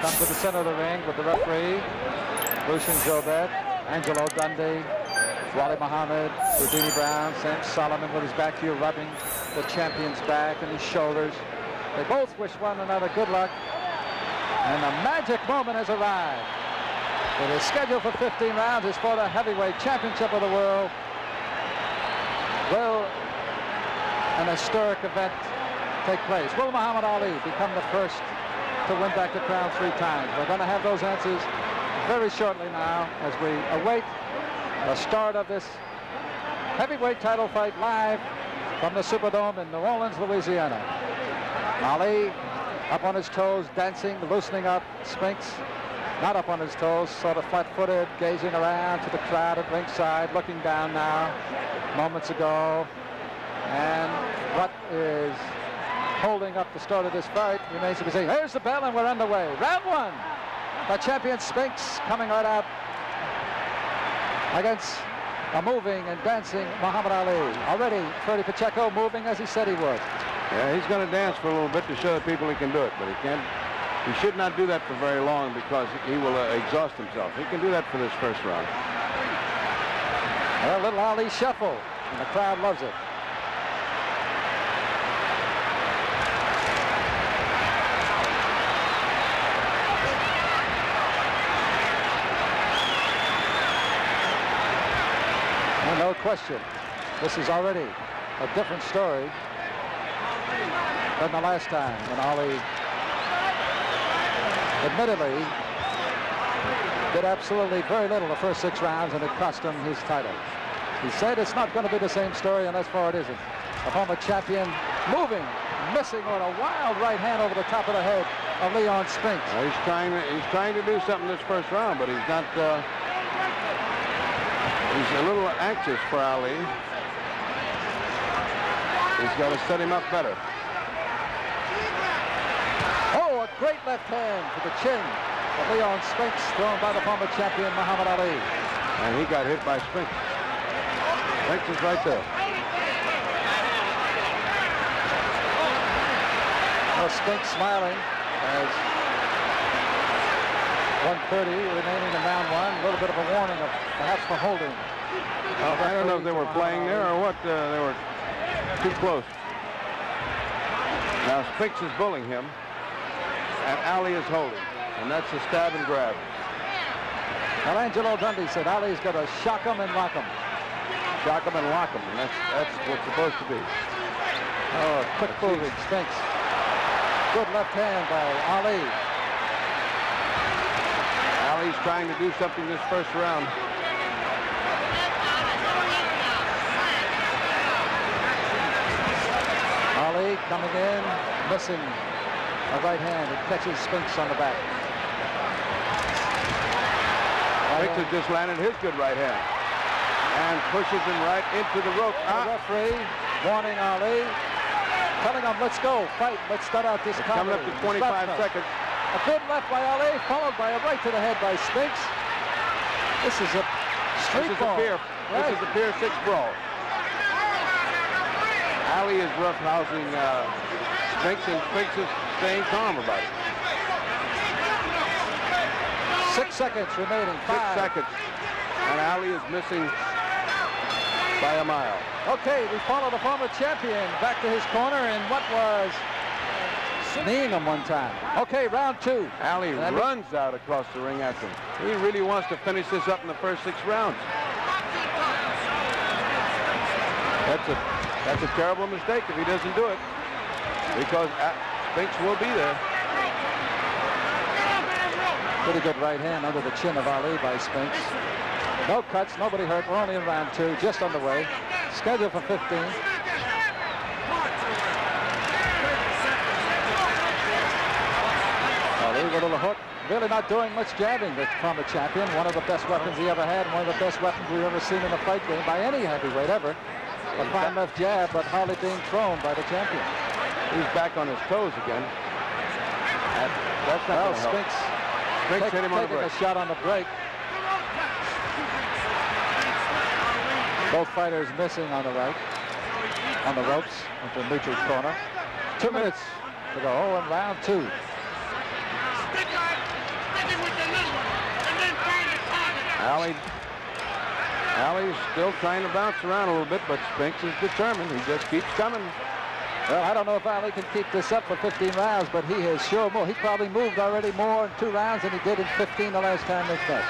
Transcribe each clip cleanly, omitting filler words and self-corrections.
come to the center of the ring with the referee, Lucian Jobert, Angelo Dundee, Wally Muhammad, Houdini Brown, Sam Solomon with his back heel rubbing the champion's back and his shoulders. They both wish one another good luck, and the magic moment has arrived. It is scheduled for 15 rounds. It's for the heavyweight championship of the world. Will an historic event take place? Will Muhammad Ali become the first to win back the crown 3 times? We're going to have those answers very shortly now as we await the start of this heavyweight title fight live from the Superdome in New Orleans, Louisiana. Ali up on his toes, dancing, loosening up. Spinks not up on his toes, sort of flat-footed, gazing around to the crowd at ringside, looking down now, moments ago. And what is holding up the start of this fight remains to be seen. Here's the bell and we're underway. Round 1. The champion Spinks coming right out against a moving and dancing Muhammad Ali. Already Freddie Pacheco moving as he said he would. Yeah, he's going to dance for a little bit to show the people he can do it, but he can't. He should not do that for very long because he will exhaust himself. He can do that for this first round. A little Ali shuffle, and the crowd loves it. And no question, this is already a different story than the last time when Ali admittedly did absolutely very little the first 6 rounds, and it cost him his title. He said it's not going to be the same story, and thus far it isn't. A former champion moving, missing on a wild right hand over the top of the head of Leon Spinks. Well, he's trying to do something this first round, but he's not. He's a little anxious for Ali. He's got to set him up better. Oh, a great left hand to the chin of Leon Spinks, thrown by the former champion Muhammad Ali. And he got hit by Spinks. Spinks is right there. Well, Spinks smiling as 1:30 remaining in round 1. A little bit of a warning of perhaps for holding. I don't know if they were playing there or what. They were too close. Now Spinks is bullying him, and Ali is holding, and that's a stab and grab. Well, Angelo Dundee said Ali's going to shock him and lock him. Shock him and lock him, and that's what's supposed to be. Oh, quick moving Spinks. Good left hand by Ali. Ali's trying to do something this first round. Ali coming in, missing a right hand. It catches Spinks on the back. Spinks has just landed his good right hand and pushes him right into the rope. The referee warning Ali, telling him, let's go, fight, let's start out this coming up to 25 seconds. A good left by Ali, followed by a right to the head by Spinks. This is a street ball. This is a Pier 6 brawl. Ali is roughhousing Spinks, and Spinks is staying calm about it. 6 seconds remaining. 6 seconds. And Ali is missing by a mile. Okay, we follow the former champion back to his corner in what was kneeing him one time. Okay, round 2. Ali runs out across the ring after him. He really wants to finish this up in the first 6 rounds. That's a terrible mistake if he doesn't do it, because Spinks will be there. Pretty good right hand under the chin of Ali by Spinks. No cuts, nobody hurt. We're only in round 2, just underway. Scheduled for 15. Ali with a little hook. Really not doing much jabbing, the former champion. One of the best weapons he ever had, one of the best weapons we've ever seen in a fight game by any heavyweight ever. A fine left jab, but hardly being thrown by the champion. He's back on his toes again. That's not Spinks. Spinks hit him on the break. A shot on the break. Both fighters missing on the right, on the ropes, into neutral corner. 2 minutes to go in round 2. Ali's still trying to bounce around a little bit, but Spinks is determined. He just keeps coming. Well, I don't know if Ali can keep this up for 15 rounds, but he has sure moved. He's probably moved already more in 2 rounds than he did in 15 the last time they met.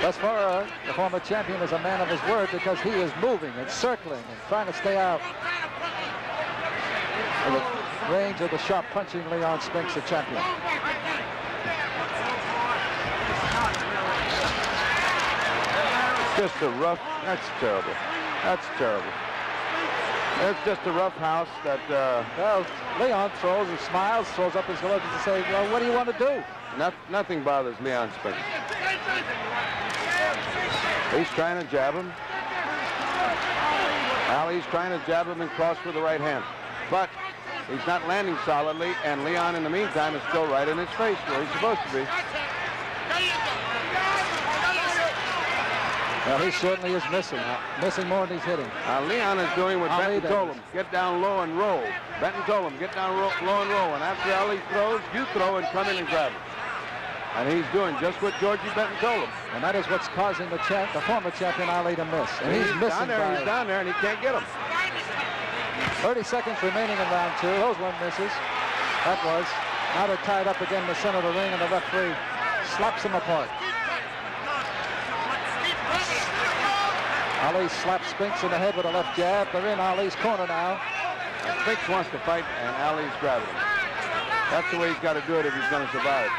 Thus far, the former champion is a man of his word because he is moving and circling and trying to stay out of the range of the sharp punching Leon Spinks, the champion. Just a rough, that's terrible. That's terrible. It's just a rough house that... Well, Leon throws and smiles, throws up his gloves and says, well, what do you want to do? Nothing bothers Leon Spinks. He's trying to jab him. Ali's trying to jab him and cross with the right hand. But he's not landing solidly, and Leon, in the meantime, is still right in his face where he's supposed to be. Well, he certainly is missing more than he's hitting. Leon is doing what Ali Benton told him. Get down low and roll. Benton told him, get down low and roll. And after Ali throws, you throw and come in and grab him. And he's doing just what Georgie Benton told him. And that is what's causing the former champion Ali to miss. And he's missing He's down there, and he can't get him. 30 seconds remaining in round 2. Those one misses. That was. Now they're tied up again in the center of the ring, and the referee slaps them apart. Ali slaps Spinks in the head with a left jab. They're in Ali's corner now. And Spinks wants to fight, and Ali's grabbing him. That's the way he's got to do it if he's going to survive.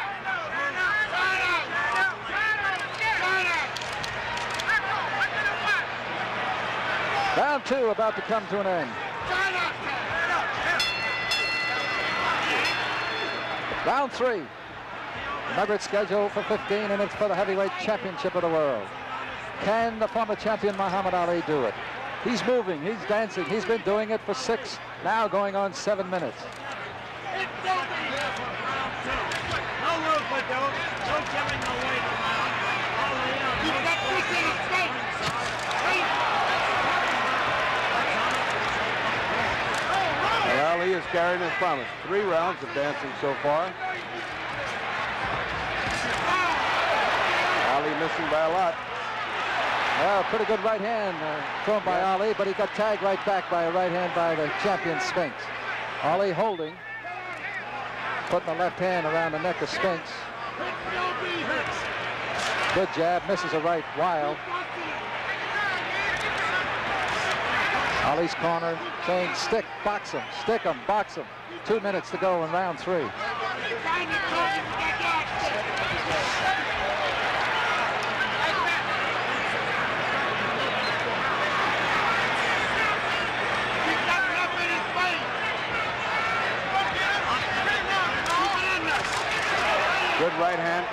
Round 2 about to come to an end. Round 3. Remember, it's scheduled for 15, and it's for the heavyweight championship of the world. Can the former champion Muhammad Ali do it? He's moving, he's dancing, he's been doing it for 6, now going on 7 minutes. And Ali has carried his promise. 3 rounds of dancing so far. Ali missing by a lot. Well, pretty good right hand thrown by Ali, but he got tagged right back by a right hand by the champion Spinks. Ali holding, putting the left hand around the neck of Spinks. Good jab, misses a right wild. Ali's corner saying, stick, box him, stick him, box him. 2 minutes to go in round 3.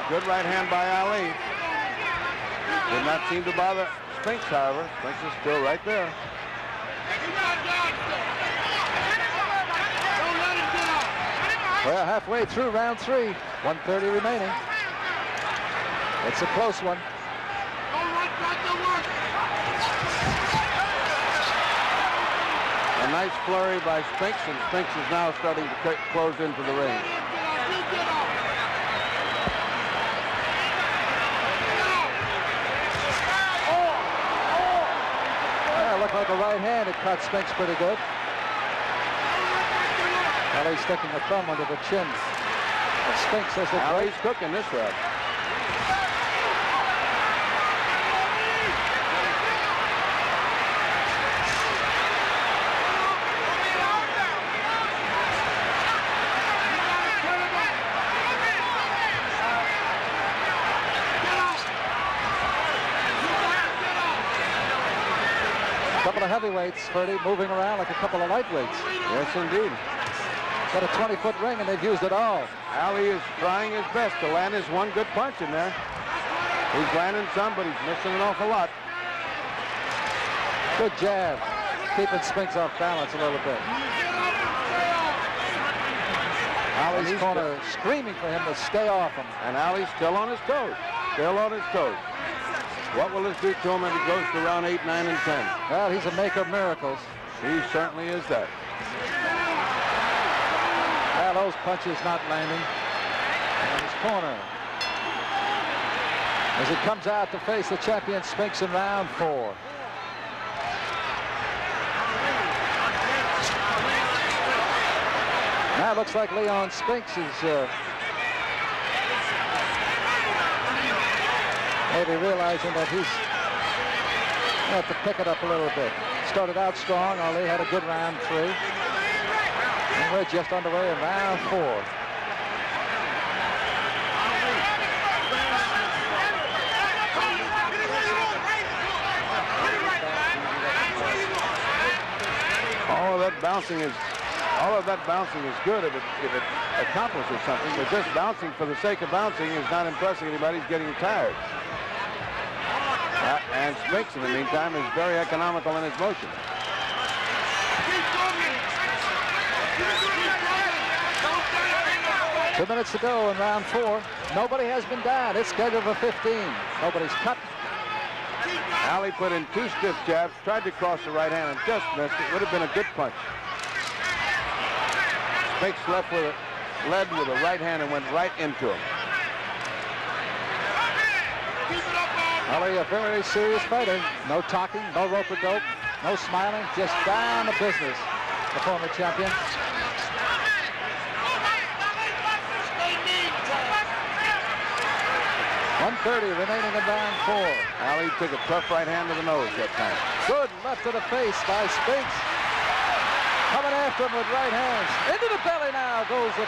Good right hand by Ali. Did not seem to bother Spinks, however. Spinks is still right there. Well, halfway through round 3, 1:30 remaining. It's a close one. A nice flurry by Spinks, and Spinks is now starting to close into the ring. Looked like a right hand. It caught Spinks pretty good. Ali's sticking a thumb under the chin. And Spinks has the Ali's cooking this round. A couple of heavyweights, Ferdy, moving around like a couple of lightweights. Yes, indeed. Got a 20-foot ring, and they've used it all. Ali is trying his best to land his one good punch in there. He's landing some, but he's missing an awful lot. Good jab, keeping Spinks off balance a little bit. Ali's corner screaming for him to stay off him. And Ali's still on his toes. Still on his toes. What will this do to him if he goes to round 8, 9, and 10? Well, he's a maker of miracles. He certainly is that. Well, those punches not landing. In his corner. as he comes out to face the champion Spinks in round 4. Now it looks like Leon Spinks is maybe realizing that he's going to have to pick it up a little bit. Started out strong. Ali had a good round 3. And we're just underway in round 4. All of that bouncing is good if it accomplishes something, but just bouncing for the sake of bouncing is not impressing anybody. He's getting tired. And Spinks, in the meantime, is very economical in his motion. Two minutes to go in round 4. Nobody has been down. It's scheduled for 15. Nobody's cut. Ali put in 2 stiff jabs, tried to cross the right hand and just missed. It would have been a good punch. Spinks led with a right hand and went right into him. Ali, a very serious fighter. No talking, no rope-a-dope, no smiling, just down to business. The former champion. 1:30 remaining in round 4. Ali took a tough right hand to the nose that time. Good left to the face by Spinks. Coming after him with right hands. Into the belly now goes the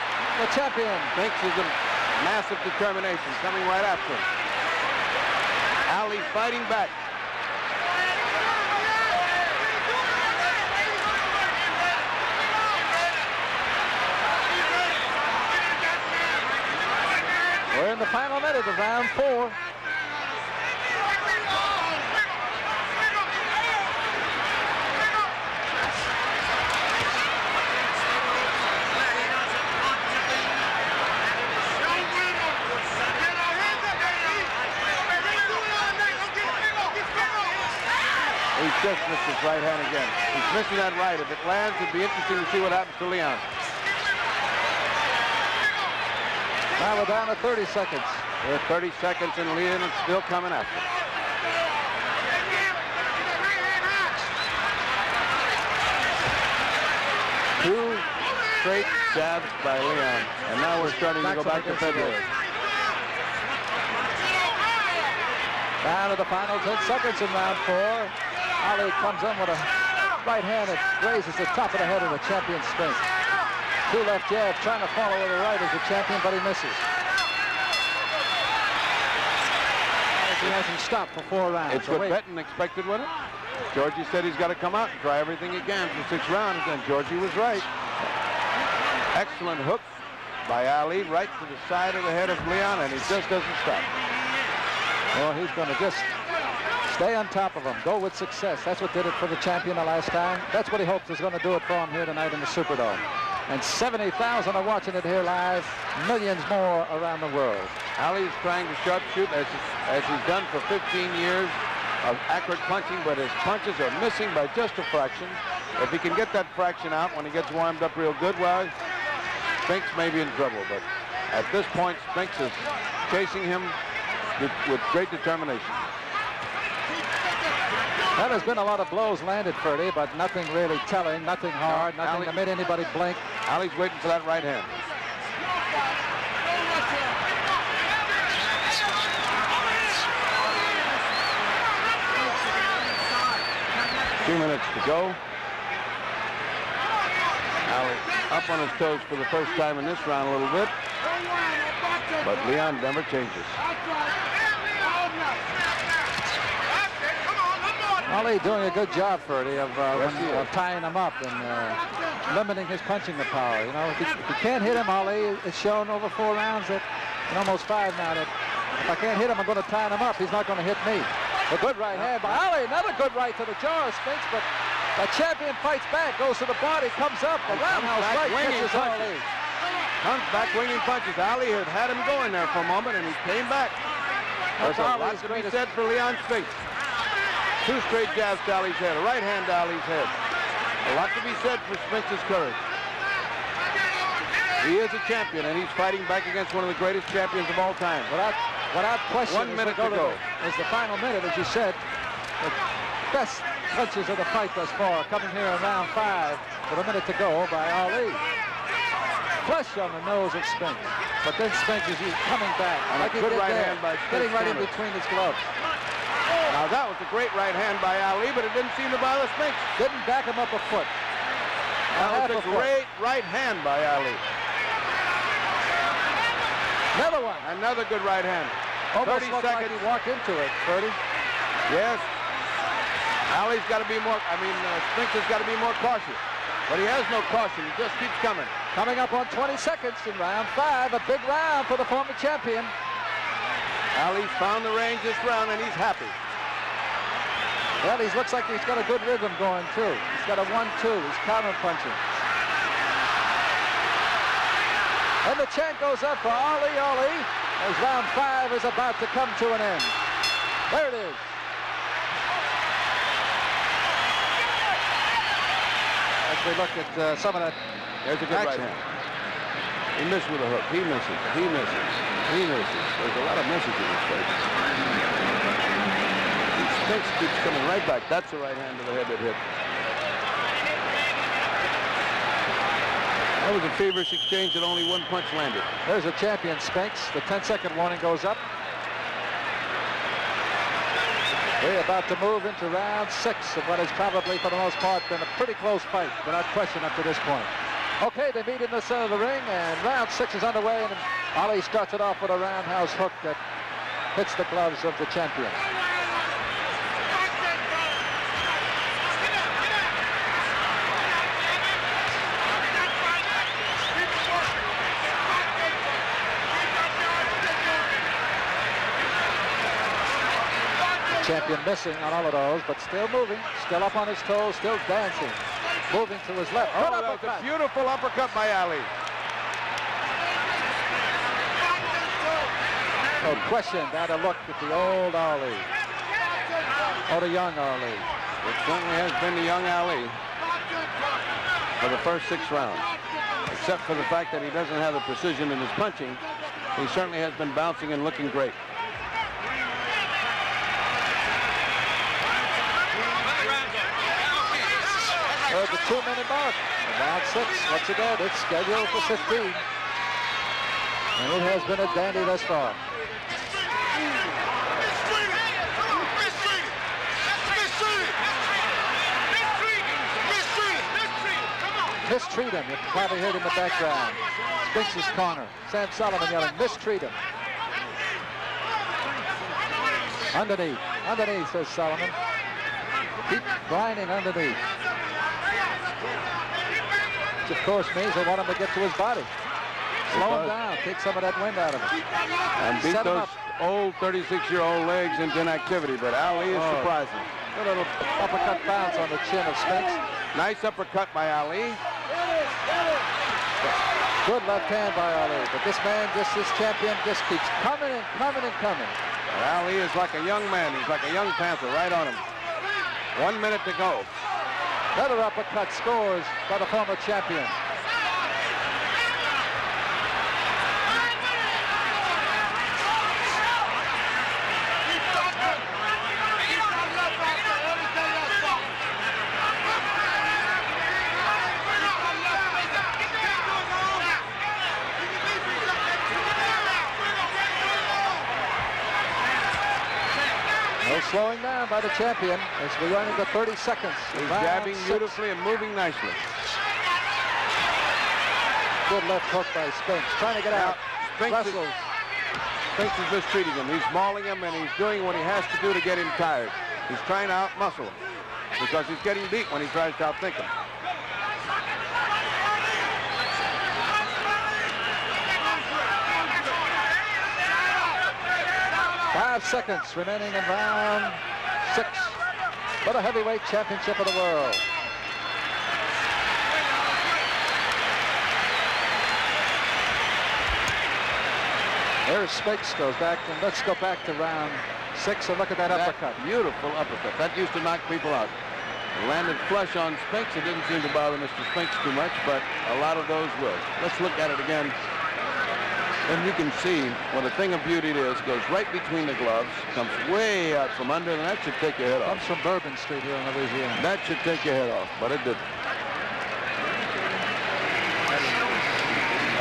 champion. Spinks is a massive determination coming right after him. Ali fighting back. We're in the final minute of round 4. He just missed his right hand again. He's missing that right. If it lands, it'd be interesting to see what happens to Leon. Now we're down to 30 seconds. There's 30 seconds and Leon is still coming after. 2 straight jabs by Leon. And now we're starting to go back to February. Down to the final 10 seconds in round 4. Ali comes in with a right hand that grazes the top of the head of the champion Spinks. 2 left jabs, trying to follow with the right as the champion, but he misses. He hasn't stopped for 4 rounds. It's what Benton expected with it. Georgie said he's got to come out and try everything he can for 6 rounds, and Georgie was right. Excellent hook by Ali right to the side of the head of Leon, and he just doesn't stop. Well, he's going to just stay on top of him, go with success. That's what did it for the champion the last time. That's what he hopes is going to do it for him here tonight in the Superdome. And 70,000 are watching it here live, millions more around the world. Ali is trying to sharpshoot as he's done for 15 years of accurate punching, but his punches are missing by just a fraction. If he can get that fraction out when he gets warmed up real good, well, Spinks may be in trouble. But at this point, Spinks is chasing him with great determination. Well, there's been a lot of blows landed, Ferdy, but nothing really telling, nothing hard, nothing that made anybody blink. Ali's waiting for that right hand. Two minutes to go. Ali up on his toes for the first time in this round a little bit, but Leon never changes. Ali doing a good job, Ferdy, of tying him up and limiting his punching power. You know, if you can't hit him, Ali, it's shown over 4 rounds that, and almost 5 now, that if I can't hit him, I'm going to tie him up. He's not going to hit me. A good right hand by Ali. Another good right to the jaw of Spinks, but the champion fights back, goes to the body, comes up. The roundhouse right catches Ali. Comes back winging punches. Ali had him going there for a moment, and he came back. There's a lot to be said for Leon Spinks. 2 straight jabs to Ali's head, a right hand to Ali's head. A lot to be said for Spinks' courage. He is a champion, and he's fighting back against one of the greatest champions of all time. Without question, 1 minute to go. Is the final minute, as you said. The best punches of the fight thus far, coming here in round 5 with a minute to go by Ali. Flush on the nose of Spinks, but then Spinks is coming back. And like a good right hand by Spinks. Getting right in between his gloves. Now that was a great right hand by Ali, but it didn't seem to bother Spinks. Didn't back him up a foot. That was a great right hand by Ali. Another one. Another good right hand. Almost 30 looked seconds. like he walked into it, Bertie. Yes. Ali's got to be more, Spinks has got to be more cautious. But he has no caution. He just keeps coming. Coming up on 20 seconds in round 5. A big round for the former champion. Ali's found the range this round, and he's happy. Well, he looks like he's got a good rhythm going, too. He's got a 1-2. He's counter-punching. And the chant goes up for Ali as round 5 is about to come to an end. There it is. As we look at some of that There's a good right hand. He missed with a hook. He misses. He misses. He misses. There's a lot of misses in this fight. Spinks keeps coming right back. That's the right hand to the head that hit. That was a feverish exchange that only one punch landed. There's a champion, Spinks. The 10-second warning goes up. We're about to move into round 6 of what has probably, for the most part, been a pretty close fight, without question, up to this point. Okay, they meet in the center of the ring, and round 6 is underway, and Ali starts it off with a roundhouse hook that hits the gloves of the champion. Champion missing on all of those, but still moving, still up on his toes, still dancing, moving to his left. Oh, that was a beautiful uppercut by Ali. No question, that a look at the old Ali, or the young Ali. It certainly has been the young Ali for the first 6 rounds. Except for the fact that he doesn't have the precision in his punching, he certainly has been bouncing and looking great. At the 2-minute mark. Round 6, once again, it's scheduled for 15. And it has been a dandy thus far. Mistreat him. You can probably hear it in the background. Spinks' corner. Sam Solomon yelling, mistreat him. Underneath. Underneath, says Solomon. Keep grinding underneath. Which, of course, means they want him to get to his body. Slow him down. Take some of that wind out of him. And beat those old 36-year-old legs into inactivity, but Ali is surprising. A little uppercut bounce on the chin of Spinks. Nice uppercut by Ali. Good left hand by Ali, but this man, this champion, just keeps coming and coming and coming. Ali is like a young man. He's like a young panther, right on him. 1 minute to go. Another uppercut scores by the former champion. No slowing down by the champion as we run into 30 seconds. He's jabbing beautifully and moving nicely. Good left hook by Spinks, trying to get out. Spinks is mistreating him. He's mauling him, and he's doing what he has to do to get him tired. He's trying to out-muscle him because he's getting beat when he tries to outthink him. Five seconds remaining in round 6 for the heavyweight championship of the world. There's Spinks, goes back, and let's go back to round 6 and look at that uppercut. Beautiful uppercut. That used to knock people out. It landed flush on Spinks. It didn't seem to bother Mr. Spinks too much, but a lot of those will. Let's look at it again. And you can see what a thing of beauty it is. Goes right between the gloves, comes way out from under, and that should take your head off. Comes from Bourbon Street here in Louisiana. That should take your head off, but it didn't.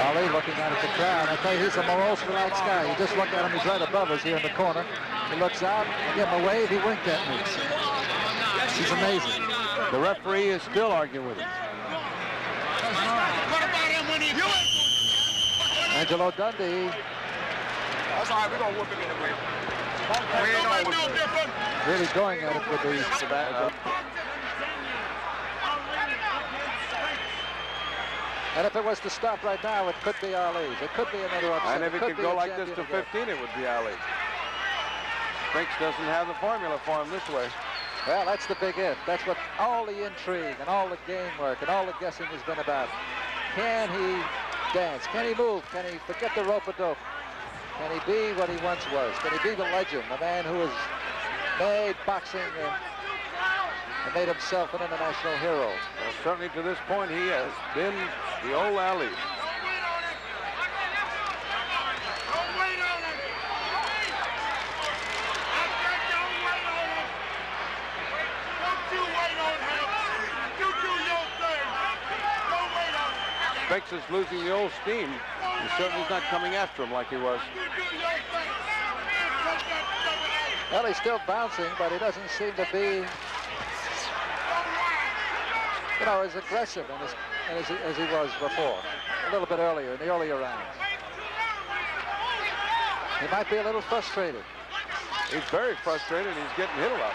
Ali looking out at the crowd. I tell you, he's a morose relaxed guy. You just look at him, he's right above us here in the corner. He looks out, I give him a wave, he winked at me. He's amazing. The referee is still arguing with him. Angelo Dundee. That's all right, we're gonna whoop him anyway. Really going at it with the and if it was to stop right now, it could be Ali's. It could be another upset. And if it could go like this to 15, it would be Ali. Spinks doesn't have the formula for him this way. Well, that's the big if. That's what all the intrigue and all the game work and all the guessing has been about. Can he dance? Can he move? Can he forget the rope-a-dope? Can he be what he once was? Can he be the legend, the man who has made boxing and made himself an international hero? Well, certainly to this point, he has been the old Ali. Spinks is losing the old steam. He certainly is not coming after him like he was. Well, he's still bouncing, but he doesn't seem to be, you know, as aggressive as he was before, a little bit earlier, in the earlier rounds. He might be a little frustrated. He's very frustrated. He's getting hit a lot.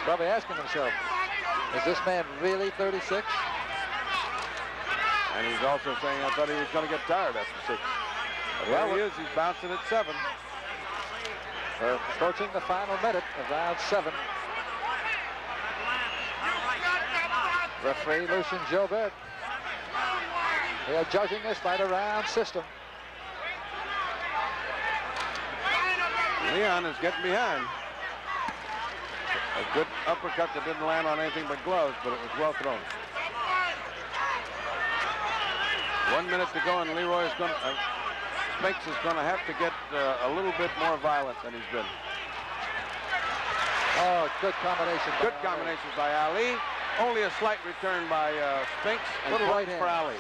Probably asking himself, is this man really 36? And he's also saying, I thought he was going to get tired after 6. But Well, here he is. He's bouncing at 7. We're approaching the final minute of round 7. Referee Lucien Gilbert. They are judging this by the round system. Leon is getting behind. A good uppercut that didn't land on anything but gloves, but it was well thrown. 1 minute to go, and Leroy is going to, Spinks is going to have to get a little bit more violent than he's been. Oh, good combination. Good combinations by Ali. Only a slight return by Spinks, and Little right points hand for Ali.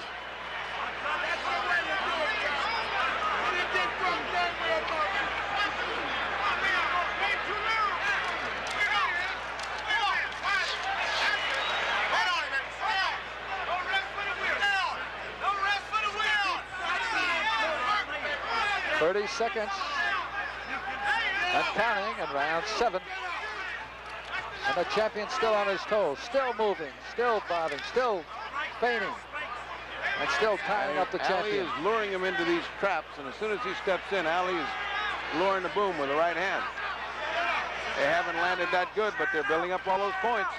.30 seconds and counting in round 7. And the champion still on his toes, still moving, still bobbing, still feigning, and still tying up the champion. Ali is luring him into these traps, and as soon as he steps in, Ali is luring the boom with the right hand. They haven't landed that good, but they're building up all those points.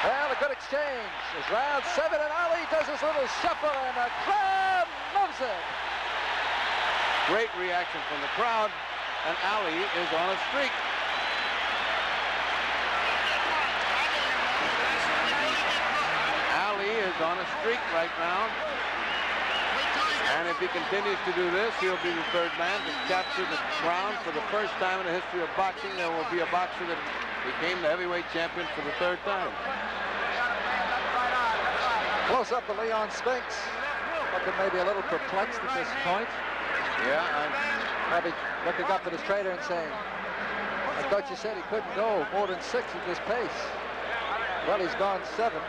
Well, a good exchange. It's round 7, and Ali does his little shuffle, and the crowd loves it. Great reaction from the crowd, and Ali is on a streak. Ali is on a streak right now. And if he continues to do this, he'll be the 3rd man to capture the crown for the first time in the history of boxing. There will be a boxer that became the heavyweight champion for the 3rd time. Close up to Leon Spinks, looking maybe a little perplexed at this point. Yeah, Probably looking up at his trainer and saying, I thought you said he couldn't go more than 6 at this pace. Well, he's gone 7,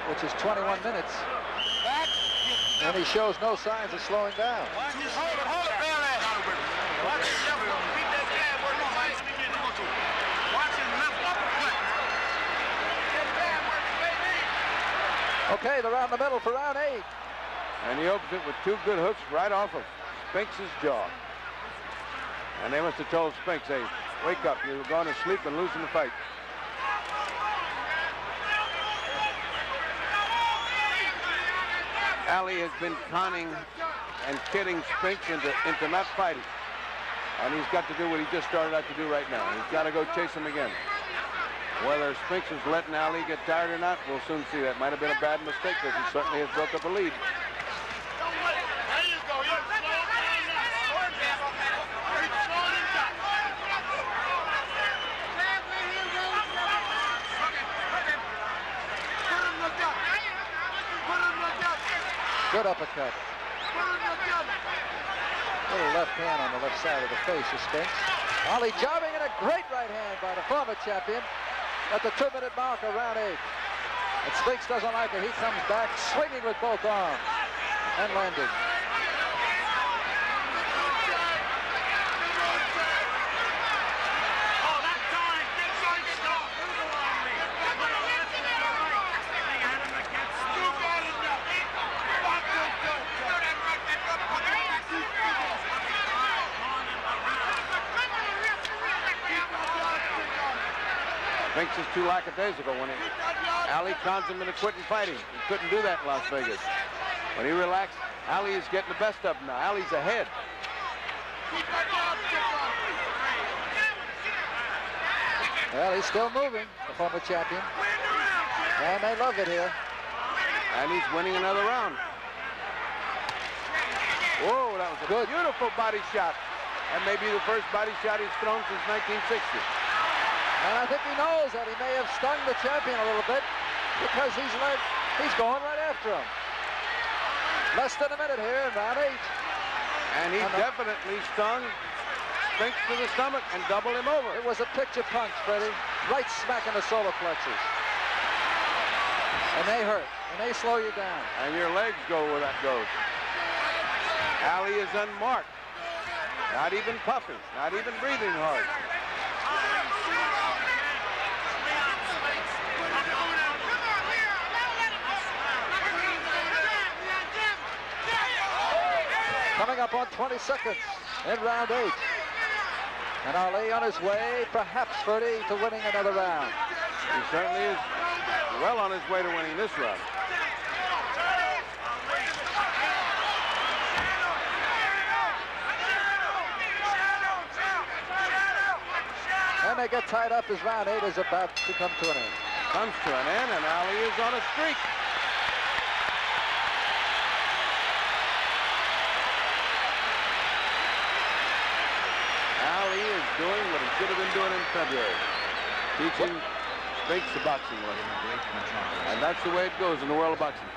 which is 21 minutes. And he shows no signs of slowing down. Hold it, Barry. Watch his left foot. Beat that jab where he's at. Watch his left uppercut. Okay, they're out in the middle for round 8. and he opens it with 2 good hooks right off of Spinks' jaw. And they must have told Spinks, hey, wake up, you're going to sleep and losing the fight. Ali has been conning and kidding Spinks into not fighting. And he's got to do what he just started out to do right now. He's got to go chase him again. Whether Spinks is letting Ali get tired or not, we'll soon see. That might have been a bad mistake, because he certainly has built up a lead. Good uppercut. Little left hand on the left side of the face of Spinks. Ali jobbing, and a great right hand by the former champion at the 2-minute mark of round 8. And Spinks doesn't like it. He comes back swinging with both arms and landing. Spinks is too lackadaisical when Ali cons him into quitting fighting. He couldn't do that in Las Vegas. When he relaxed, Ali is getting the best of him now. Ali's ahead. Well, he's still moving, the former champion. And they love it here. And he's winning another round. Whoa, that was a good, beautiful body shot. And maybe the first body shot he's thrown since 1960. And I think he knows that he may have stung the champion a little bit, because he's going right after him. Less than a minute here in round 8. And he definitely stung Spinks to the stomach and doubled him over. It was a picture punch, Freddie. Right smack in the solar plexus. And they hurt, and they slow you down. And your legs go where that goes. Ali is unmarked. Not even puffing, not even breathing hard. Coming up on 20 seconds in round 8. And Ali on his way, perhaps, Freddie, to winning another round. He certainly is well on his way to winning this round. And they get tied up as round 8 is about to come to an end. Comes to an end, and Ali is on a streak. Ali is doing what he should have been doing in February. Teaching Spinks the boxing lesson. And that's the way it goes in the world of boxing.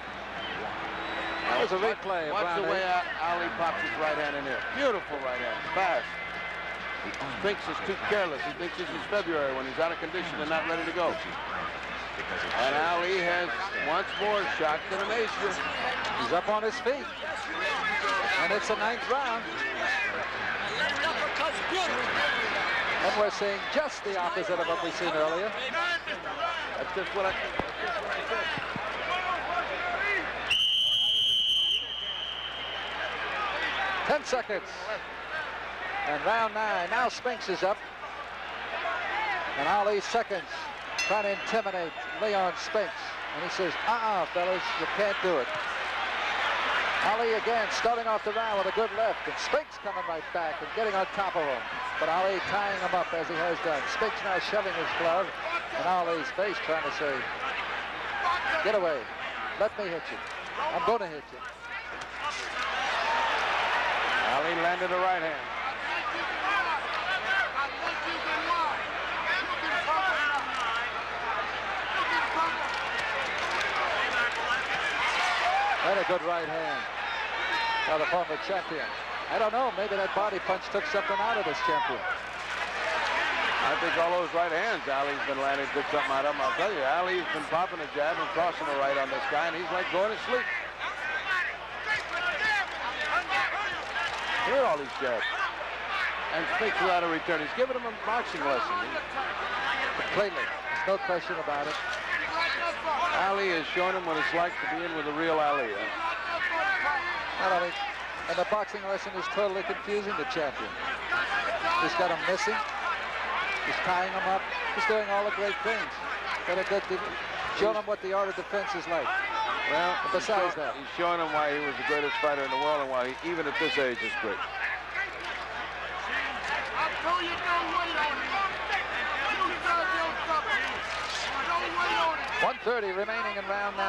That was a replay. Watch the way Ali pops his right hand in there. Beautiful right hand, fast. Spinks is too careless. He thinks this is February when he's out of condition and not ready to go. And Ali has once more shocked the nation. He's up on his feet. And it's the 9th round. And we're seeing just the opposite of what we've seen earlier. That's just what I said. 10 seconds. And round 9. Now Spinks is up. And Ali seconds, trying to intimidate Leon Spinks. And he says, fellas, you can't do it. Ali again starting off the round with a good left, and Spinks coming right back and getting on top of him. But Ali tying him up as he has done. Spinks now shoving his glove in Ali's face, trying to say, get away. Let me hit you. I'm going to hit you. Ali landed a right hand. And a good right hand by the former champion. I don't know, maybe that body punch took something out of this champion. I think all those right hands Ali's been landing took something out of him. I'll tell you, Ali's been popping a jab and crossing a right on this guy, and he's like going to sleep. Hear all these jabs. And Spinks without a return. He's giving him a boxing lesson. Completely. There's no question about it. Ali has shown him what it's like to be in with a real Ali. And the boxing lesson is totally confusing the champion. He's got him missing. He's tying him up. He's doing all the great things. Showing him what the art of defense is like. Well, besides that, he's showing him why he was the greatest fighter in the world and why he, even at this age, is great. I told you don't wait on it. You serve your supper. Don't wait on it. 1:30 remaining in round 9.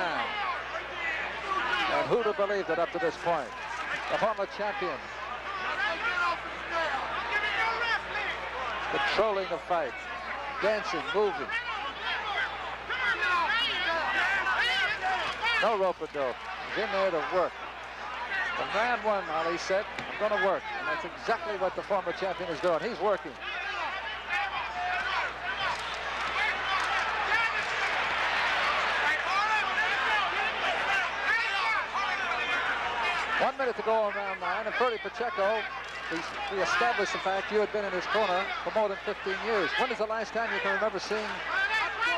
And who'd have believed it up to this point? The former champion, controlling the fight, dancing, moving. No rope-a-dope. He's in there to work. In round 1, Ali said, I'm going to work. And that's exactly what the former champion is doing. He's working. One minute to go in round 9, and Ferdy Pacheco, we established the fact you had been in his corner for more than 15 years. When is the last time you can remember seeing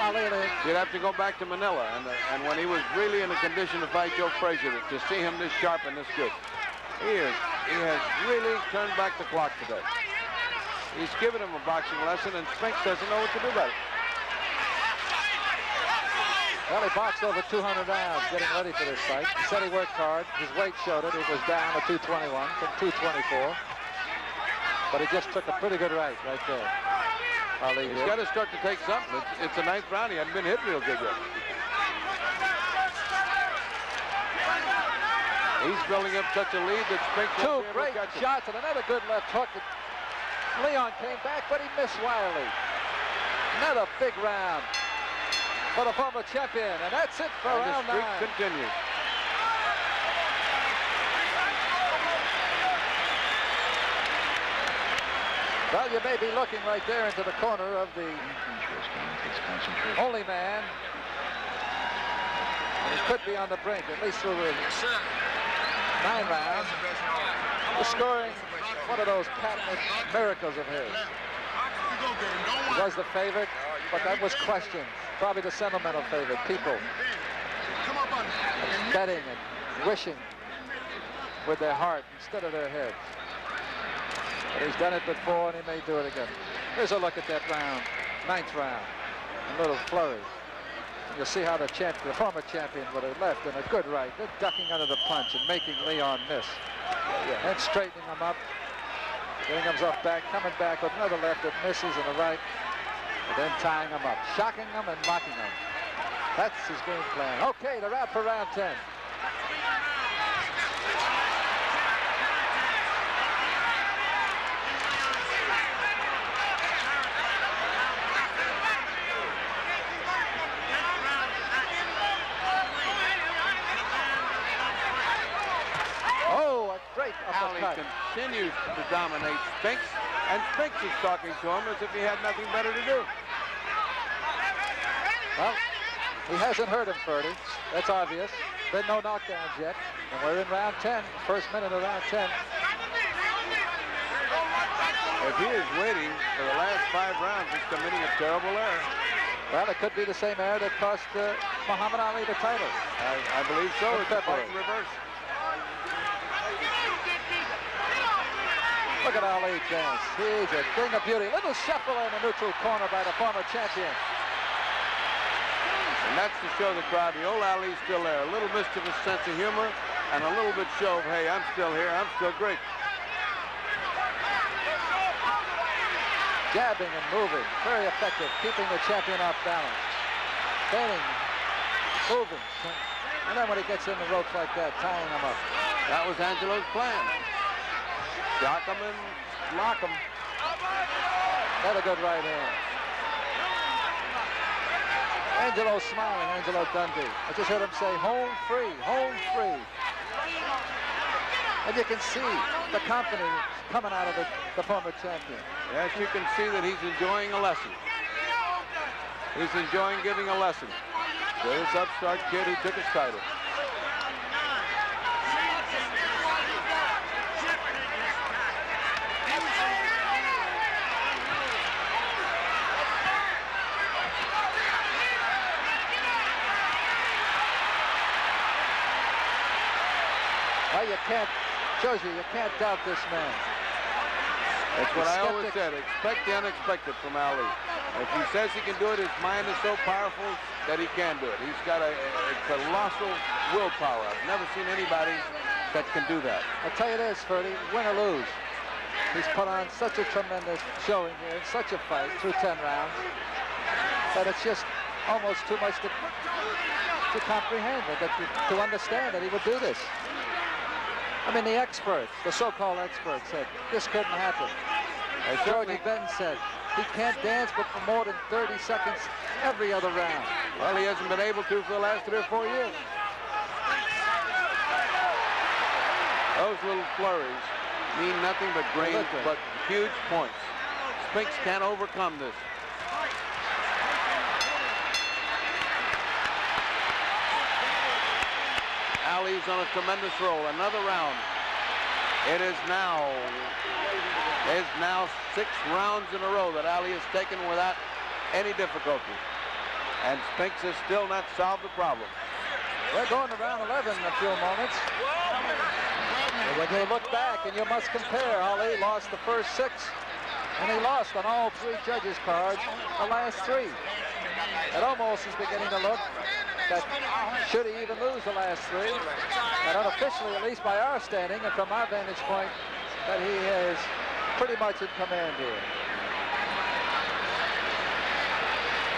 Ali? You'd have to go back to Manila, and when he was really in a condition to fight Joe Frazier, to see him this sharp and this good. He has really turned back the clock today. He's given him a boxing lesson, and Spinks doesn't know what to do about it. Well, he boxed over 200 rounds getting ready for this fight. He said he worked hard. His weight showed it. It was down to 221 from 224. But he just took a pretty good right there. Ali He's got to start to take something. It's the 9th round. He hasn't been hit real good yet. He's building up such a lead that Spinks two great shots and another good left hook. Leon came back, but he missed wildly. Another big round for the former champion, and that's it for round 9. The streak continues. Well, you may be looking right there into the corner of the only man. He could be on the brink, at least through the 9 rounds. He's scoring one of those patented miracles of his. He was the favorite, but that was questioned. Probably the sentimental favorite. People betting and wishing with their heart instead of their heads. But he's done it before, and he may do it again. Here's a look at that round, 9th round. A little flurry. You'll see how the former champion with a left and a good right. They're ducking under the punch and making Leon miss. And straightening him up. Getting himself back, coming back with another left that misses and a right. And then tying him up, shocking him and mocking him. That's his game plan. Okay, they're out for round 10. Ali continues to dominate Spinks, and Spinks is talking to him as if he had nothing better to do. Well, he hasn't hurt him, Ferdy. That's obvious. Been no knockdowns yet, and we're in round 10, first minute of round 10. If he is waiting for the last 5 rounds, he's committing a terrible error. Well, it could be the same error that cost Muhammad Ali the title. I believe so. It's a fight in reverse. Look at Ali dance. He's a thing of beauty. Little shuffle in the neutral corner by the former champion. And that's to show the crowd the old Ali's still there. A little mischievous sense of humor and a little bit show of, hey, I'm still here. I'm still great. Jabbing and moving. Very effective. Keeping the champion off balance. Bending. Moving. And then when he gets in the ropes like that, tying him up. That was Angelo's plan. Shock him and lock him. Another good right hand. Angelo smiling, Angelo Dundee. I just heard him say, home free, home free. And you can see the confidence coming out of the former champion. Yes, you can see that he's enjoying a lesson. He's enjoying giving a lesson to this upstart kid who took his title. Well, you can't, shows you can't doubt this man. That's what I always said. Expect the unexpected from Ali. If he says he can do it, his mind is so powerful that he can do it. He's got a colossal willpower. I've never seen anybody that can do that. I'll tell you this, Ferdy, win or lose, he's put on such a tremendous showing here in such a fight through 10 rounds that it's just almost too much to comprehend, to understand that he would do this. I mean, the experts, the so-called experts said this couldn't happen. Georgie Benton said he can't dance but for more than 30 seconds every other round. Well, he hasn't been able to for the last 3 or 4 years. Those little flurries mean nothing but but huge points. Spinks can't overcome this. Ali's on a tremendous roll. Another round. It is now 6 rounds in a row that Ali has taken without any difficulty. And Spinks has still not solved the problem. We're going to round 11 in a few moments. And when you look back and you must compare, Ali lost the first 6, and he lost on all 3 judges' cards the last 3. It almost is beginning to look that should he even lose the last 3, that unofficially, at least by our standing and from our vantage point, that he is pretty much in command here.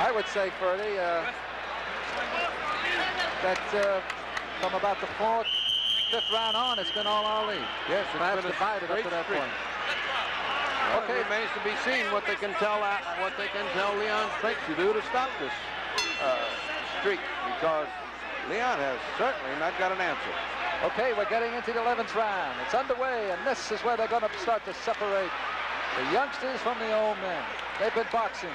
I would say, Ferdy, that from about the 4th, 5th round on, it's been all Ali. Yes, it's perhaps been a divided up to that streak. point. Well, okay, it remains to be seen what they can tell Leon Spinks to do to stop this streak, because Leon has certainly not got an answer. Okay, we're getting into the 11th round. It's underway, and this is where they're going to start to separate the youngsters from the old men. They've been boxing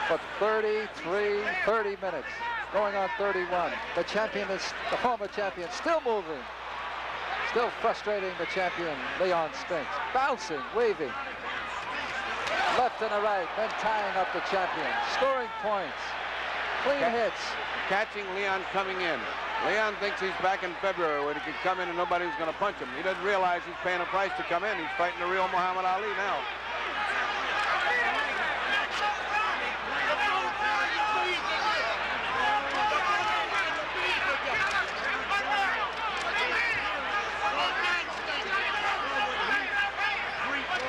for 30 minutes, going on 31. The champion is, the former champion, still moving, still frustrating the champion, Leon Spinks. Bouncing, weaving, left and a right, then tying up the champion, scoring points, clean hits. Catching Leon coming in. Leon thinks he's back in February when he can come in and nobody's going to punch him. He doesn't realize he's paying a price to come in. He's fighting the real Muhammad Ali now.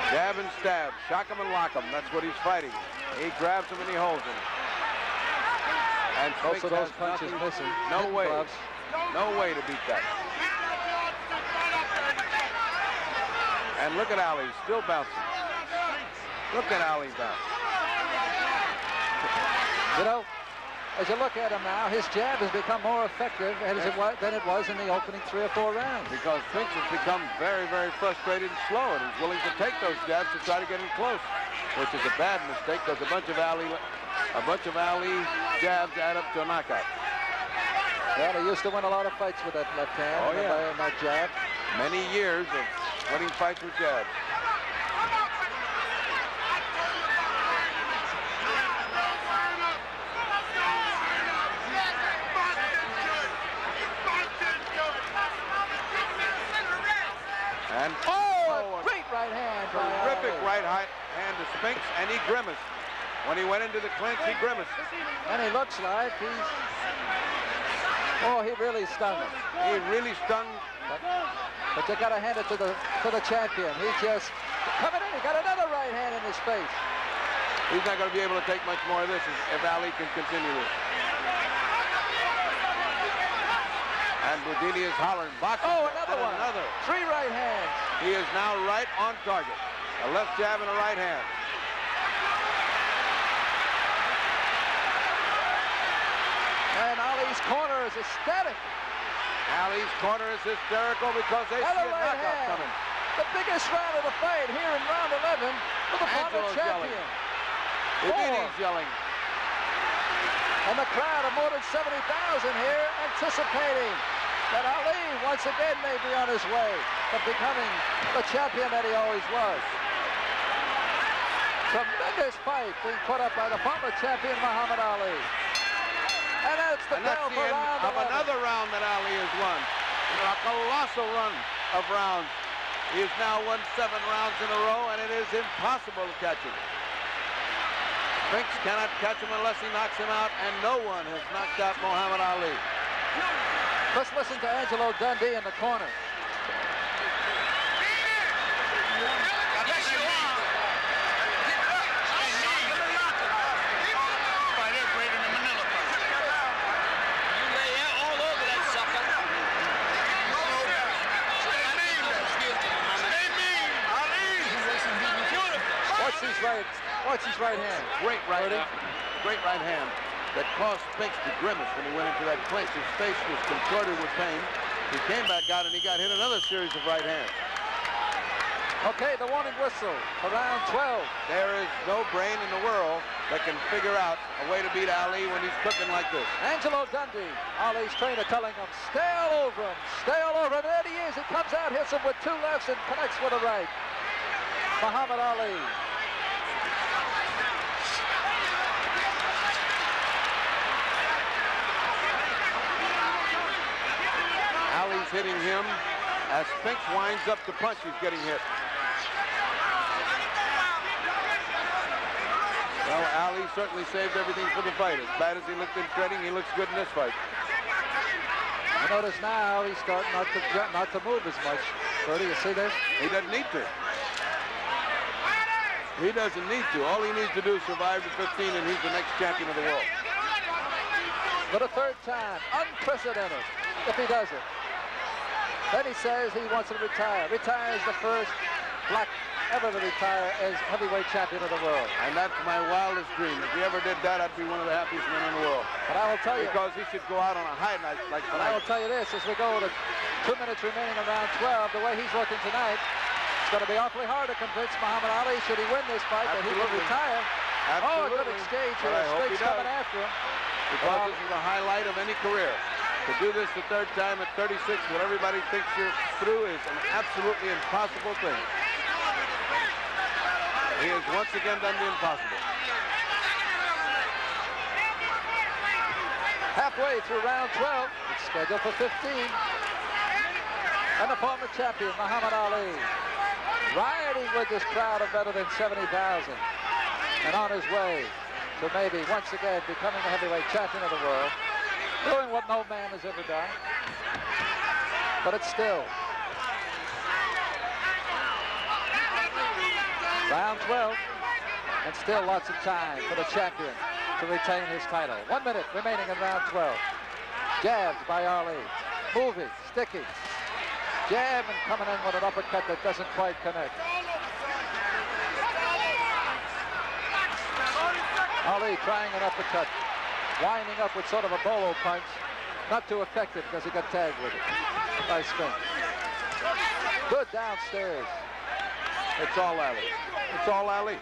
Jab and stab, shock him and lock him. That's what he's fighting. He grabs him and he holds him. And Most of those punches missing. No way. No way to beat that. And look at Ali, still bouncing. Look at Ali bounce. You know, as you look at him now, his jab has become more effective than it was in the opening 3 or 4 rounds. Because Spinks has become very, very frustrated and slow, and he's willing to take those jabs to try to get him close, which is a bad mistake because a bunch of Ali jabs add up to a knockout. Well, he used to win a lot of fights with that left hand. Oh, yeah. And that jab. Many years of winning fights with jabs. And a great right hand. Terrific right hand to Spinks, and he grimaced. When he went into the clinch, he grimaced. And he looks like he's... Oh, he really stung him. He really stung. But you got to hand it to the champion. He just coming in. He got another right hand in his face. He's not going to be able to take much more of this if Ali can continue this. And Boudini is hollering. Boxing. Oh, another one. Another. 3 right hands. He is now right on target. A left jab and a right hand. And Ali's corner is ecstatic. Ali's corner is hysterical because they see a knockout coming. The biggest round of the fight here in round 11 for the former champion. Boudini's yelling. And the crowd of more than 70,000 here anticipating that Ali once again may be on his way to becoming the champion that he always was. Tremendous fight being put up by the former champion Muhammad Ali. And that's the bell for round 11. Another round that Ali has won. A colossal run of rounds. He has now won 7 rounds in a row, and it is impossible to catch him. Spinks cannot catch him unless he knocks him out, and no one has knocked out Muhammad Ali. Let's listen to Angelo Dundee in the corner. Watch his right hand. Great right hand. Great right hand that caused Spinks to grimace when he went into that clinch. His face was contorted with pain. He came back out and he got hit another series of right hands. Okay, the warning whistle for round 12. There is no brain in the world that can figure out a way to beat Ali when he's cooking like this. Angelo Dundee, Ali's trainer, telling him, stay all over him, stay all over him. There he is. He comes out, hits him with 2 lefts and connects with a right. Muhammad Ali. Ali's hitting him. As Spinks winds up to punch, he's getting hit. Well, Ali certainly saved everything for the fight. As bad as he looked in training, he looks good in this fight. I notice now he's starting not to move as much. Bertie, you see this? He doesn't need to. He doesn't need to. All he needs to do is survive to 15, and he's the next champion of the world. For the 3rd time, unprecedented, if he does it. Then he says he wants to retire. Retire as the first black ever to retire as heavyweight champion of the world. And that's my wildest dream. If he ever did that, I'd be one of the happiest men in the world. But I will tell you... Because he should go out on a high night like But tonight. I will tell you this, as we go to 2 minutes remaining in round 12, the way he's looking tonight, it's going to be awfully hard to convince Muhammad Ali, should he win this fight, that he will retire. Absolutely. Oh, a good exchange here. Spinks coming after him. Because this is the highlight of any career. To do this the 3rd time at 36, what everybody thinks you're through, is an absolutely impossible thing. He has once again done the impossible. Halfway through round 12, it's scheduled for 15. And the former champion, Muhammad Ali, riding with this crowd of better than 70,000. And on his way to maybe once again becoming the heavyweight champion of the world. Doing what no man has ever done. But it's still round 12, and still lots of time for the champion to retain his title. 1 minute remaining in round 12. Jabs by Ali. Moving, sticky. Jab and coming in with an uppercut that doesn't quite connect. Ali trying an uppercut. Winding up with sort of a bolo punch. Not too effective because he got tagged with it by Spinks. Good downstairs. It's all Ali. It's all Ali.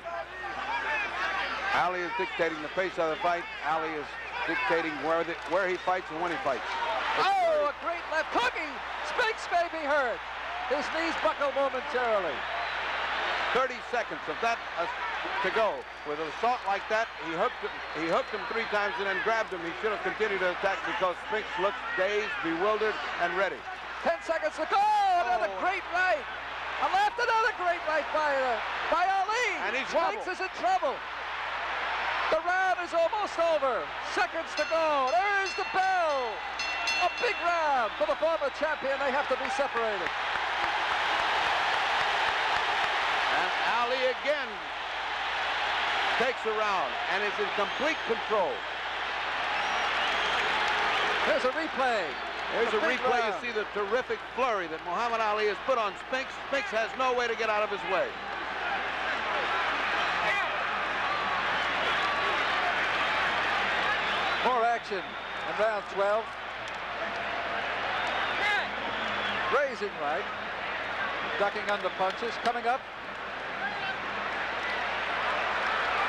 Ali is dictating the pace of the fight. Ali is dictating where he fights and when he fights. Oh, a great left hooking. Spinks may be hurt. His knees buckle momentarily. 30 seconds of that to go. With an assault like that, he hooked him 3 times and then grabbed him. He should have continued to attack because Spinks looks dazed, bewildered, and ready. 10 seconds to go. Another great right. A left, another great right by Ali. And he's Spinks wobbled. is in trouble. The round is almost over. Seconds to go. There's the bell. A big round for the former champion. They have to be separated. And Ali again takes the round and is in complete control. Here's a replay. Here's a big replay. round. You see the terrific flurry that Muhammad Ali has put on Spinks. Spinks has no way to get out of his way. More action in round 12. Grazing right. Ducking under punches. Coming up.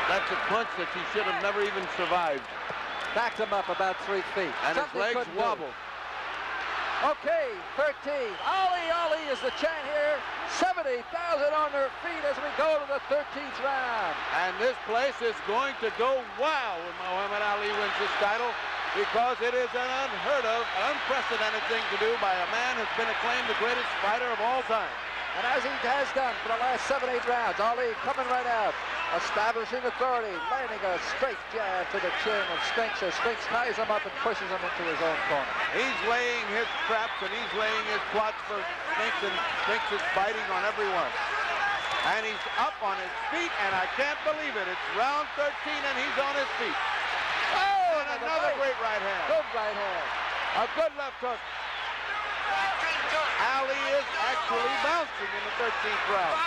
That's a punch that he should have never even survived. Backed him up about 3 feet. And Something his legs couldn't do. wobbled. Okay, 13. Ali is the chant here. 70,000 on their feet as we go to the 13th round. And this place is going to go wild when Muhammad Ali wins this title, because it is an unheard of, an unprecedented thing to do by a man who's been acclaimed the greatest fighter of all time. And as he has done for the last 7-8 rounds, Ali coming right out. establishing authority, landing a straight jab to the chin of Spinks as Spinks ties him up and pushes him into his own corner. He's laying his traps and he's laying his plots for Spinks, and Spinks is biting on everyone. And he's up on his feet, and I can't believe it. It's round 13, and he's on his feet. Oh, and another great right hand. Good right hand. A good left hook. Ali is actually bouncing in the 13th round.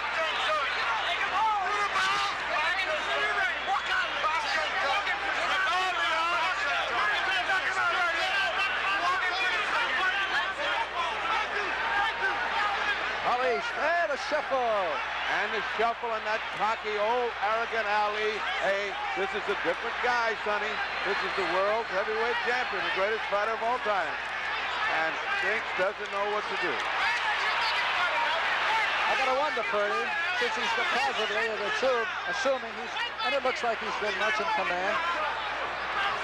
Ali, and a shuffle. And the shuffle and that cocky, old, arrogant Ali. Hey, this is a different guy, Sonny. This is the world's heavyweight champion, the greatest fighter of all time. And Spinks doesn't know what to do. I gotta wonder, Purdy, since he's possibly assuming he's, and it looks like he's been much in command.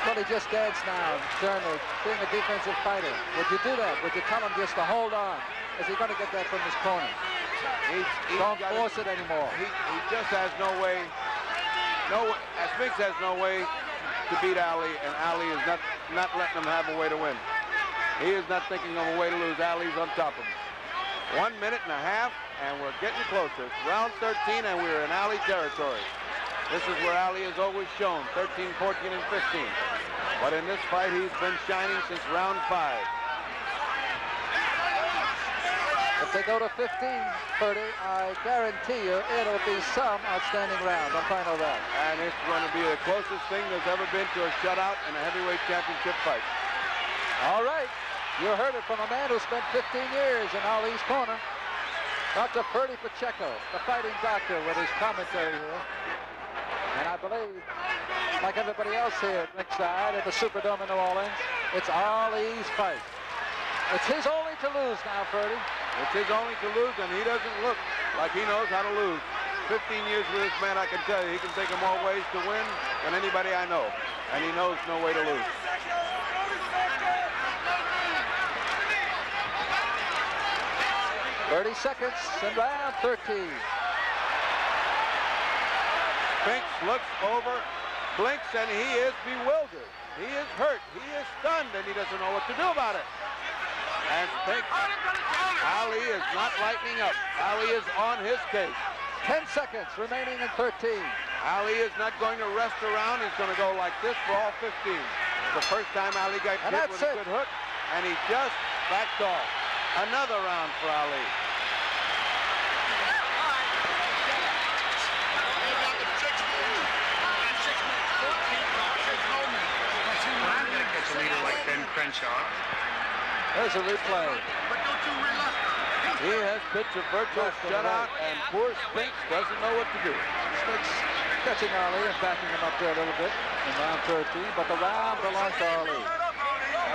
Well, he just danced now, Turner, being a defensive fighter. Would you do that? Would you tell him just to hold on? Is he going to get that from his corner? Don't force it anymore. He just has no way. Spinks has no way to beat Ali, and Ali is not letting him have a way to win. He is not thinking of a way to lose. Ali's on top of him. 1 minute and a half, and we're getting closer. It's round 13, and we're in Ali territory. This is where Ali has always shown, 13, 14, and 15. But in this fight, he's been shining since round 5. If they go to 15, Purdy, I guarantee you it'll be some outstanding round on final round. And it's going to be the closest thing there's ever been to a shutout in a heavyweight championship fight. All right, you heard it from a man who spent 15 years in Ali's corner. Dr. Purdy Pacheco, the fighting doctor, with his commentary here. And I believe, like everybody else here at ringside at the Superdome in New Orleans, it's Ali's fight. It's his only to lose now, Purdy. It's his only to lose, and he doesn't look like he knows how to lose. 15 years with this man, I can tell you, he can think of more ways to win than anybody I know. And he knows no way to lose. "30 seconds in round 13. Spinks looks over, blinks, and he is bewildered. He is hurt. He is stunned, and he doesn't know what to do about it. And Spinks, Ali is not lightening up. Ali is on his case. 10 seconds remaining in 13. Ali is not going to rest around. He's going to go like this for all 15. The first time Ali got hit with a good hook, and he just backed off. Another round for Ali. There's a replay. He has pitched a virtual shutout, and poor Spinks doesn't know what to do. Spinks catching Ali and backing him up there a little bit in round 13, but the round belongs to Ali.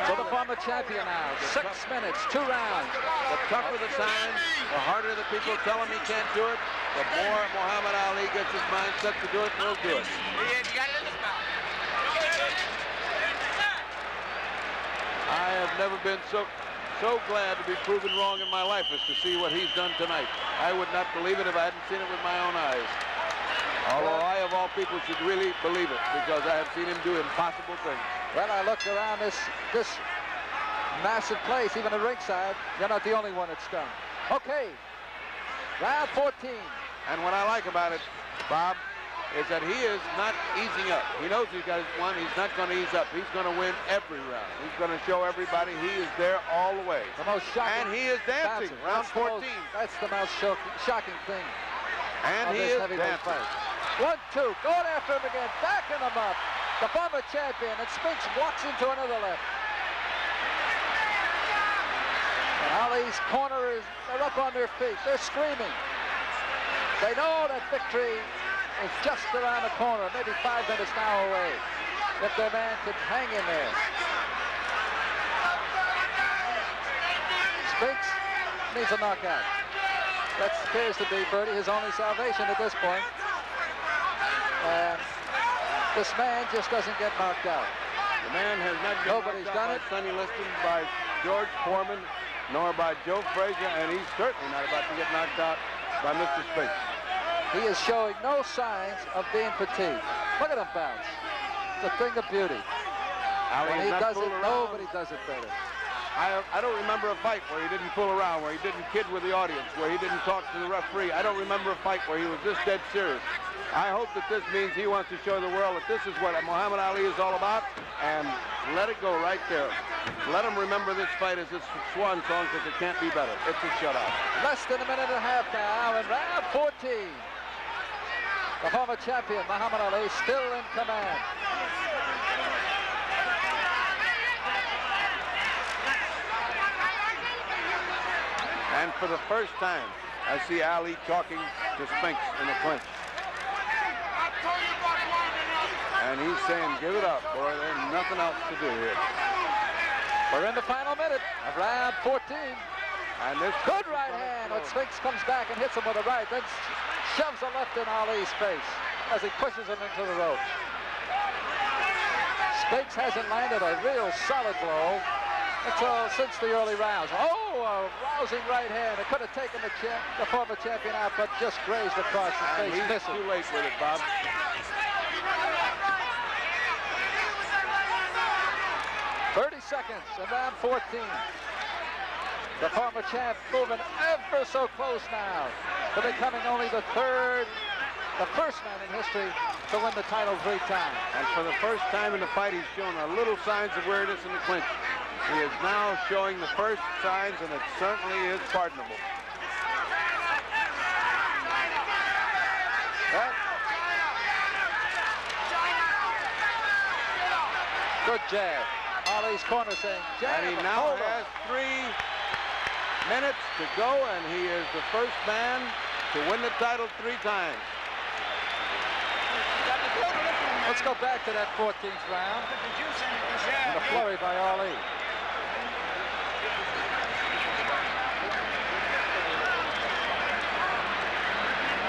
So the former champion now, 6 minutes, 2 rounds. The tougher the sign, the harder the people tell him he can't do it, the more Muhammad Ali gets his mind set to do it, he'll do it. I have never been so glad to be proven wrong in my life as to see what he's done tonight. I would not believe it if I hadn't seen it with my own eyes. Although I, of all people, should really believe it because I have seen him do impossible things. Well, I looked around this massive place, even at ringside. You're not the only one that's done. Okay, round 14. And what I like about it, Bob, is that he is not easing up. He knows he's got his one. He's not going to ease up. He's going to win every round. He's going to show everybody he is there all the way. The most shocking. And he is dancing. Round 14. That's the most shocking thing. And he is dancing. Fight. 1-2. Going after him again. Backing him up. The former champion. And Spinks walks into another left. And Ali's corner they're up on their feet. They're screaming. They know that victory is just around the corner, maybe 5 minutes now away, if their man could hang in there. Spinks needs a knockout. That appears to be, Bertie, his only salvation at this point. And this man just doesn't get knocked out. The man has not been Nobody's done it. Sonny Liston, by George Foreman, nor by Joe Frazier, and he's certainly not about to get knocked out by Mr. Spinks. He is showing no signs of being fatigued. Look at him bounce. It's a thing of beauty. Ali When is he not does it, fooling around. nobody does it better. I don't remember a fight where he didn't fool around, where he didn't kid with the audience, where he didn't talk to the referee. I don't remember a fight where he was this dead serious. I hope that this means he wants to show the world that this is what Muhammad Ali is all about, and let it go right there. Let him remember this fight as his swan song, because it can't be better. It's a shutout. Less than a minute and a half now in round 14. The former champion, Muhammad Ali, still in command. And for the first time, I see Ali talking to Spinks in the clinch. And he's saying, give it up, boy. There's nothing else to do here. We're in the final minute of round 14. And this Good right hand, but Spinks comes back and hits him with a right, then shoves a left in Ali's face as he pushes him into the ropes. Spinks hasn't landed a real solid blow since the early rounds. Oh, a rousing right hand. It could have taken the former champion out, but just grazed across the And face. he's Missing. too late with it, Bob. "30 seconds in round 14. The former champ moving ever so close now to becoming only the first man in history to win the title 3 times. And for the first time in the fight, he's shown a little signs of weariness in the clinch. He is now showing the first signs, and it certainly is pardonable. Well, good jab. Ali's corner saying, jab, And he now hold has him. 3 minutes to go, and he is the first man to win the title 3 times. Let's go back to that 14th round. And a flurry by Ali.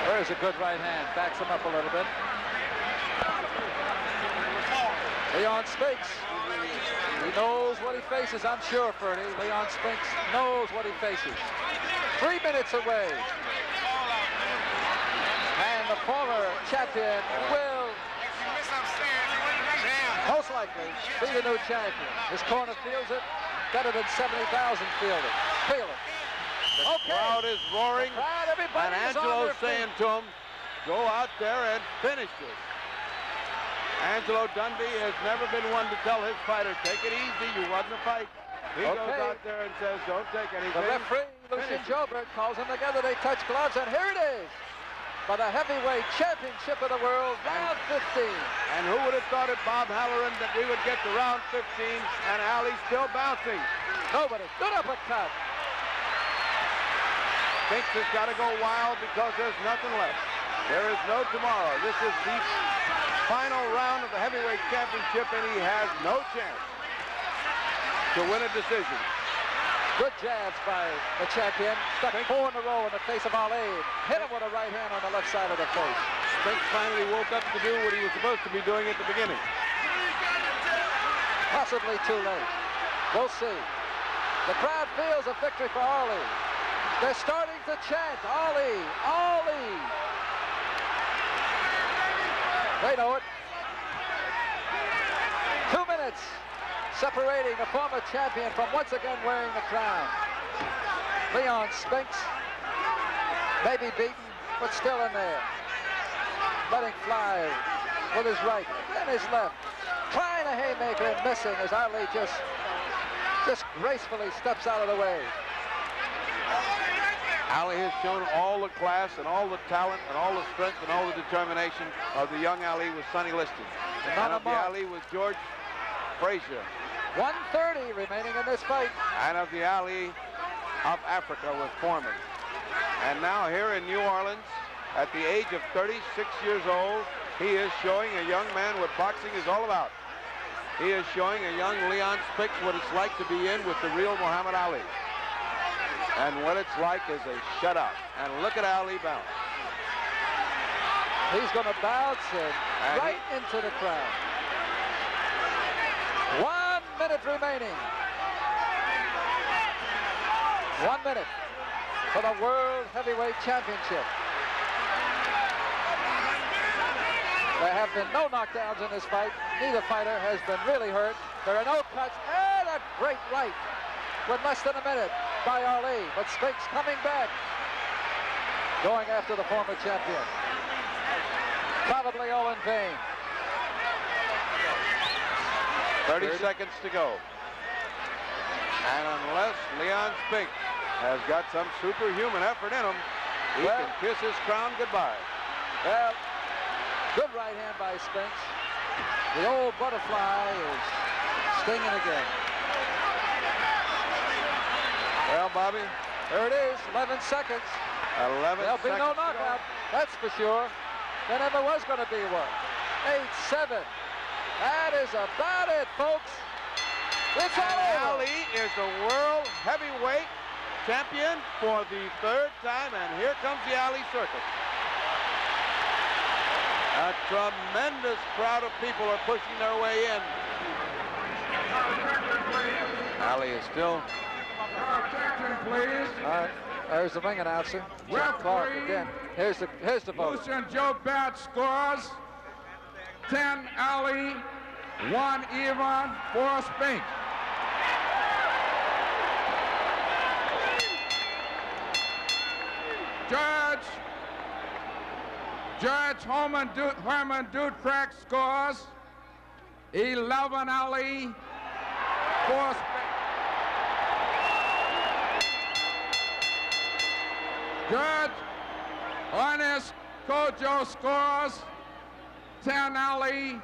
There's a good right hand. Backs him up a little bit. Leon Spinks. He knows what he faces, I'm sure, Ferdy. Leon Spinks knows what he faces. 3 minutes away. And the former champion will most likely be the new champion. His corner feels it better than 70,000 feel it. The crowd is roaring, and Angelo's saying to him, go out there and finish this. Angelo Dundee has never been one to tell his fighter, take it easy, you won the fight. He goes out there and says, don't take anything. The referee, Lucien Jobert, calls them together. They touch gloves, and here it is for the heavyweight championship of the world, round 15. And who would have thought at Bob Halloran that we would get to round 15 and Ali still bouncing? Nobody. Good uppercut. Spinks has got to go wild because there's nothing left. There is no tomorrow. This is the final round of the heavyweight championship, and he has no chance to win a decision. Good jabs by the champion. Stuck 4 in a row in the face of Ali. Hit him with a right hand on the left side of the face. Spinks finally woke up to do what he was supposed to be doing at the beginning. Possibly too late. We'll see. The crowd feels a victory for Ali. They're starting to chant, Ali, Ali. They know it. 2 minutes separating the former champion from once again wearing the crown. Leon Spinks may be beaten, but still in there. Letting fly with his right, then his left. Trying a haymaker and missing as Ali just gracefully steps out of the way. Ali has shown all the class and all the talent and all the strength and all the determination of the young Ali with Sonny Liston. And of the Ali with George Frazier. 1:30 remaining in this fight. And of the Ali of Africa with Foreman. And now here in New Orleans, at the age of 36 years old, he is showing a young man what boxing is all about. He is showing a young Leon Spinks what it's like to be in with the real Muhammad Ali. And what it's like is a shutout. And look at Ali bounce. He's going to bounce right into the crowd. 1 minute remaining. 1 minute for the World Heavyweight Championship. There have been no knockdowns in this fight. Neither fighter has been really hurt. There are no cuts. And a great right with less than a minute by Ali. But Spinks coming back, going after the former champion. Probably all in vain. 30 seconds to go. And unless Leon Spinks has got some superhuman effort in him, he can kiss his crown goodbye. Well, good right hand by Spinks. The old butterfly is stinging again. Well, Bobby, There it is, 11 seconds. 11 There'll be seconds no to go. knockout, that's for sure. There never was going to be one. 8-7. That is about it, folks. It's all over. Ali is the world heavyweight champion for the 3rd time, and here comes the Ali Circus. A tremendous crowd of people are pushing their way in. Ali is still... Attention, please. All right, there's the ring announcer. John Clark again. Here's the vote. Lucian Joe Bat scores 10 Ali, 1 even, 4 Spinks. Judge Herman Dutrack scores 11 Ali, 4 Spinks. Judge Ernest Kojo scores 10 Ali,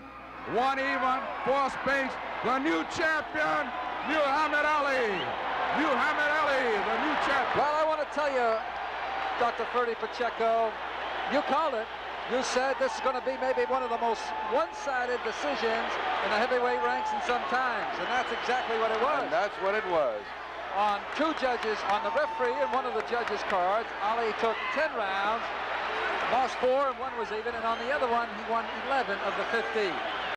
1 even, 4 Spinks. The new champion, Muhammad Ali. Muhammad Ali, the new champion. Well, I want to tell you, Dr. Ferdy Pacheco, you called it. You said this is going to be maybe one of the most one-sided decisions in the heavyweight ranks in some times, and that's exactly what it was. And that's what it was. On 2 judges, on the referee and one of the judges' cards, Ali took 10 rounds, lost 4 and 1 was even, and on the other one, he won 11 of the 15.